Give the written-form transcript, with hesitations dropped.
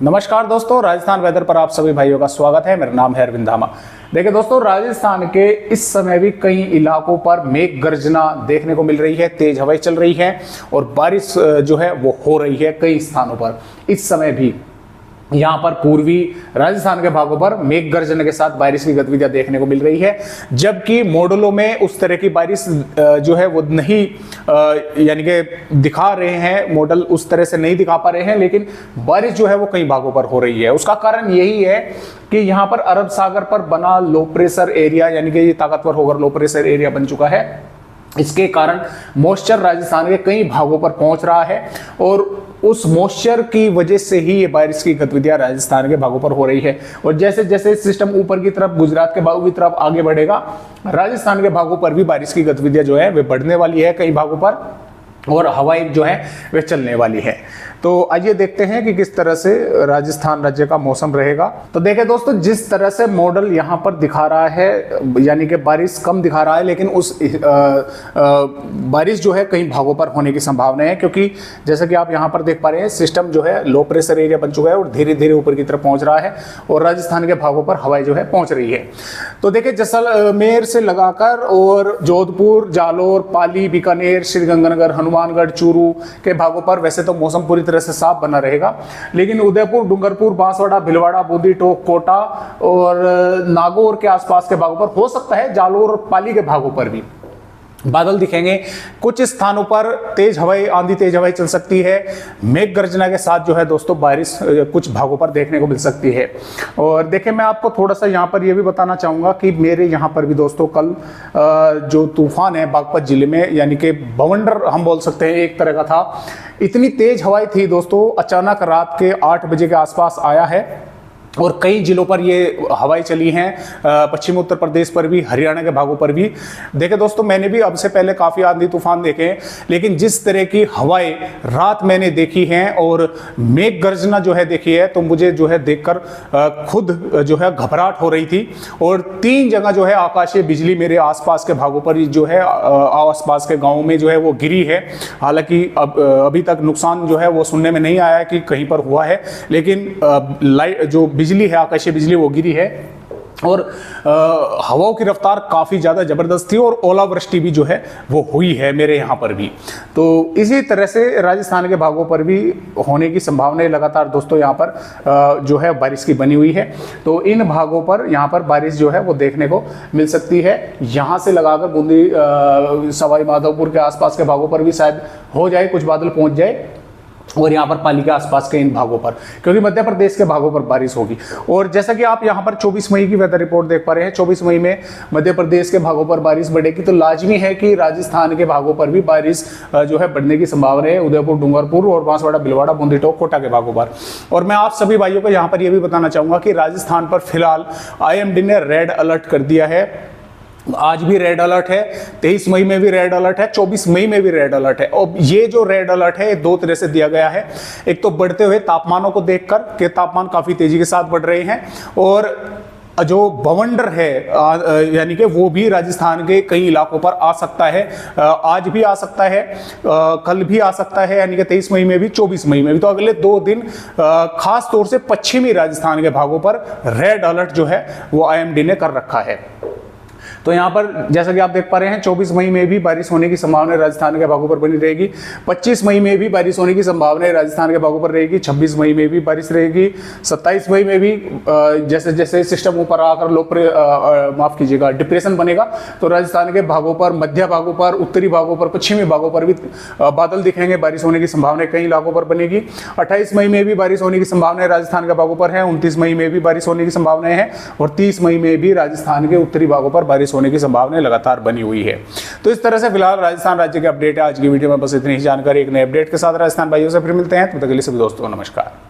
नमस्कार दोस्तों, राजस्थान वेदर पर आप सभी भाइयों का स्वागत है। मेरा नाम है अरविंद धामा। देखिए दोस्तों, राजस्थान के इस समय भी कई इलाकों पर मेघ गर्जना देखने को मिल रही है, तेज हवाएं चल रही हैं और बारिश जो है वो हो रही है कई स्थानों पर। इस समय भी यहाँ पर पूर्वी राजस्थान के भागों पर मेघ गर्जन के साथ बारिश की गतिविधियां देखने को मिल रही है, जबकि मॉडलों में उस तरह की बारिश जो है वो नहीं यानी कि दिखा रहे हैं, मॉडल उस तरह से नहीं दिखा पा रहे हैं, लेकिन बारिश जो है वो कई भागों पर हो रही है। उसका कारण यही है कि यहाँ पर अरब सागर पर बना लो प्रेशर एरिया, यानी कि ये ताकतवर होकर लो प्रेशर एरिया बन चुका है। इसके कारण मॉइस्चर राजस्थान के कई भागों पर पहुंच रहा है और उस मॉइस्चर की वजह से ही ये बारिश की गतिविधियां राजस्थान के भागों पर हो रही है। और जैसे जैसे सिस्टम ऊपर की तरफ, गुजरात के भागों की तरफ आगे बढ़ेगा, राजस्थान के भागों पर भी बारिश की गतिविधियां जो है वे बढ़ने वाली है कई भागों पर, और हवाएं जो है वे चलने वाली है। तो आइए देखते हैं कि किस तरह से राजस्थान राज्य का मौसम रहेगा। तो देखें दोस्तों, जिस तरह से मॉडल यहाँ पर दिखा रहा है, यानी कि बारिश कम दिखा रहा है, लेकिन उस बारिश जो है कई भागों पर होने की संभावना है, क्योंकि जैसा कि आप यहाँ पर देख पा रहे हैं, सिस्टम जो है लो प्रेशर एरिया बन चुका है और धीरे धीरे ऊपर की तरफ पहुंच रहा है और राजस्थान के भागों पर हवाएं जो है पहुंच रही है। तो देखिए, जैसलमेर से लगाकर और जोधपुर, जालोर, पाली, बीकानेर, श्रीगंगानगर, हनुमानगढ़, चूरू के भागों पर वैसे तो मौसम पूरी तरह से साफ बना रहेगा, लेकिन उदयपुर, डूंगरपुर, बांसवाड़ा, भीलवाड़ा, बूंदी, टोंक, कोटा और नागौर के आसपास के भागों पर, हो सकता है जालोर और पाली के भागों पर भी बादल दिखेंगे। कुछ स्थानों पर तेज हवाएं, आंधी तेज हवाएं चल सकती है। मेघ गर्जना के साथ जो है दोस्तों बारिश कुछ भागों पर देखने को मिल सकती है। और देखिए, मैं आपको थोड़ा सा यहाँ पर यह भी बताना चाहूँगा कि मेरे यहाँ पर भी दोस्तों कल जो तूफान है बागपत जिले में, यानी कि बवंडर हम बोल सकते हैं एक तरह का था, इतनी तेज हवाएं थी दोस्तों, अचानक रात के 8 बजे के आसपास आया है और कई जिलों पर ये हवाएं चली हैं, पश्चिमी उत्तर प्रदेश पर भी, हरियाणा के भागों पर भी। देखे दोस्तों, मैंने भी अब से पहले काफ़ी आंधी तूफान देखे हैं, लेकिन जिस तरह की हवाएं रात मैंने देखी हैं और मेघ गर्जना जो है देखी है, तो मुझे जो है देखकर खुद जो है घबराहट हो रही थी। और 3 जगह जो है आकाशीय बिजली मेरे आसपास के भागों पर जो है, आसपास के गाँव में जो है वो गिरी है। हालांकि अभी तक नुकसान जो है वो सुनने में नहीं आया कि कहीं पर हुआ है, लेकिन लाइट जो बिजली है, आकाशीय बिजली, वो गिरी है और हवाओं की रफ्तार काफ़ी ज़्यादा ज़बरदस्त थी और ओलावृष्टि भी जो है वो हुई है मेरे यहाँ पर भी। तो इसी तरह से राजस्थान के भागों पर भी होने की संभावनाएं लगातार दोस्तों यहाँ पर जो है बारिश की बनी हुई है। तो इन भागों पर यहाँ पर बारिश जो है वो देखने को मिल सकती है। यहाँ से लगाकर बूंदी, सवाई माधोपुर के आसपास के भागों पर भी शायद हो जाए, कुछ बादल पहुँच जाए, और यहाँ पर पाली के आसपास के इन भागों पर, क्योंकि मध्य प्रदेश के भागों पर बारिश होगी। और जैसा कि आप यहाँ पर 24 मई की वेदर रिपोर्ट देख पा रहे हैं, 24 मई में मध्य प्रदेश के भागों पर बारिश बढ़ेगी, तो लाजमी है कि राजस्थान के भागों पर भी बारिश जो है बढ़ने की संभावना है, उदयपुर, डूंगरपुर और बांसवाड़ा, भीलवाड़ा, बूंदी, टोंक, कोटा के भागों पर। और मैं आप सभी भाइयों को यहाँ पर यह भी बताना चाहूँगा कि राजस्थान पर फिलहाल IMD ने रेड अलर्ट कर दिया है। आज भी रेड अलर्ट है, 23 मई में भी रेड अलर्ट है, 24 मई में भी रेड अलर्ट है। और ये जो रेड अलर्ट है, 2 तरह से दिया गया है। एक तो बढ़ते हुए तापमानों को देखकर कि तापमान काफी तेजी के साथ बढ़ रहे हैं, और जो बवंडर है यानी कि वो भी राजस्थान के कई इलाकों पर आ सकता है। आज भी आ सकता है, कल भी आ सकता है, यानी कि 23 मई में भी, 24 मई में भी। तो अगले 2 दिन खास तौर से पश्चिमी राजस्थान के भागों पर रेड अलर्ट जो है वो IMD ने कर रखा है। तो यहाँ पर जैसा कि आप देख पा रहे हैं, 24 मई में भी बारिश होने की संभावना राजस्थान के भागों पर बनी रहेगी। 25 मई में भी बारिश होने की संभावना राजस्थान के भागों पर रहेगी। 26 मई में भी बारिश रहेगी। 27 मई में भी जैसे जैसे सिस्टम ऊपर आकर माफ कीजिएगा डिप्रेशन बनेगा, तो राजस्थान के भागों पर, मध्य भागों पर, उत्तरी भागों पर, पश्चिमी भागों पर भी बादल दिखेंगे। बारिश होने की संभावना कई इलाकों पर बनेगी। 28 मई में भी बारिश होने की संभावना राजस्थान के भागों पर है। 29 मई में भी बारिश होने की संभावनाएं हैं और 30 मई में भी राजस्थान के उत्तरी भागों पर बारिश होने की संभावनाएं लगातार बनी हुई है। तो इस तरह से फिलहाल राजस्थान राज्य के अपडेट है। आज की वीडियो में बस इतनी ही जानकारी। एक नए अपडेट के साथ राजस्थान भाइयों से फिर मिलते हैं। तब तक के लिए सभी दोस्तों को नमस्कार।